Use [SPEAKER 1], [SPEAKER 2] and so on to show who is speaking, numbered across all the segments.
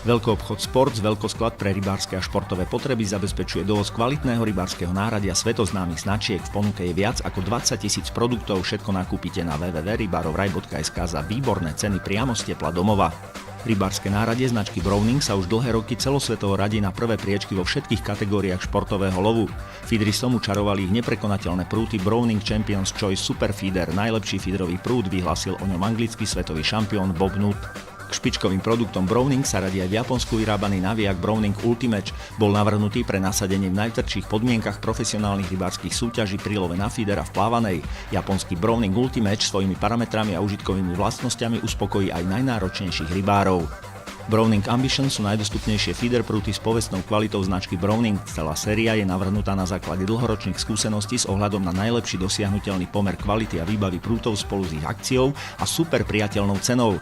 [SPEAKER 1] Veľkoobchod Sports, veľkosklad pre rybárske a športové potreby, zabezpečuje dovoz kvalitného rybárskeho náradia svetoznámych značiek. V ponuke je viac ako 20 000 produktov, všetko nakúpite na www.rybarovraj.sk za výborné ceny priamo z tepla domova. Rybárske náradie značky Browning sa už dlhé roky celosvetovo radí na prvé priečky vo všetkých kategóriách športového lovu. Feederistom učarovali ich neprekonateľné prúty Browning Champions Choice Super Feeder. Najlepší feederový prút, vyhlásil o ňom anglický svetový šampión Bob Nutt. K špičkovým produktom Browning sa radí aj v Japonsku vyrábaný naviak Browning Ultimate. Bol navrhnutý pre nasadenie v najtvrdších podmienkach profesionálnych rybárskych súťaží pri love na feeder a v plávanej. Japonský Browning Ultimate svojimi parametrami a užitkovými vlastnosťami uspokojí aj najnáročnejších rybárov. Browning Ambition sú najdostupnejšie feeder prúty s povestnou kvalitou značky Browning. Celá séria je navrhnutá na základe dlhoročných skúseností s ohľadom na najlepší dosiahnuteľný pomer kvality a výbavy prútov spolu s ich akciou a super priateľnou cenou.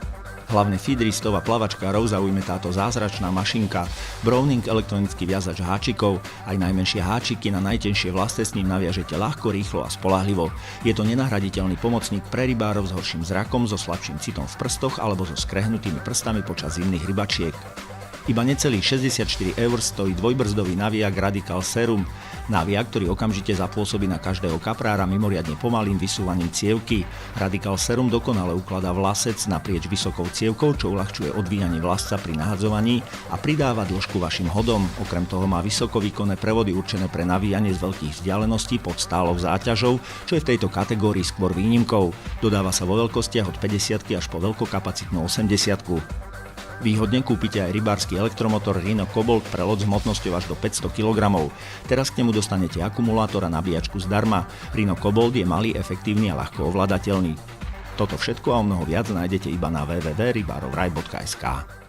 [SPEAKER 1] Hlavne feederistov a plavačkárov zaujme táto zázračná mašinka. Browning elektronický viazač háčikov. Aj najmenšie háčiky na najtenšie vlastne s ním naviažete ľahko, rýchlo a spoľahlivo. Je to nenahraditeľný pomocník pre rybárov s horším zrakom, so slabším citom v prstoch alebo so skrehnutými prstami počas zimných rybačiek. Iba necelých 64 € stojí dvojbrzdový naviak Radical Serum. Naviak, ktorý okamžite zapôsobí na každého kaprára mimoriadne pomalým vysúvaním cievky. Radical Serum dokonale ukladá vlasec naprieč vysokou cievkou, čo uľahčuje odvíjanie vlasca pri nahadzovaní a pridáva dĺžku vašim hodom. Okrem toho má vysokovýkonné prevody určené pre navíjanie z veľkých vzdialeností pod stálou záťažou, čo je v tejto kategórii skôr výnimkou. Dodáva sa vo veľkostiach od 50 až po veľkokapacitnú 80. Výhodne kúpite aj rybársky elektromotor Rhino Cobalt pre loď s hmotnosťou až do 500 kg. Teraz k nemu dostanete akumulátor a nabíjačku zdarma. Rhino Cobalt je malý, efektívny a ľahko ovládateľný. Toto všetko a o mnoho viac nájdete iba na www.rybarovraj.sk.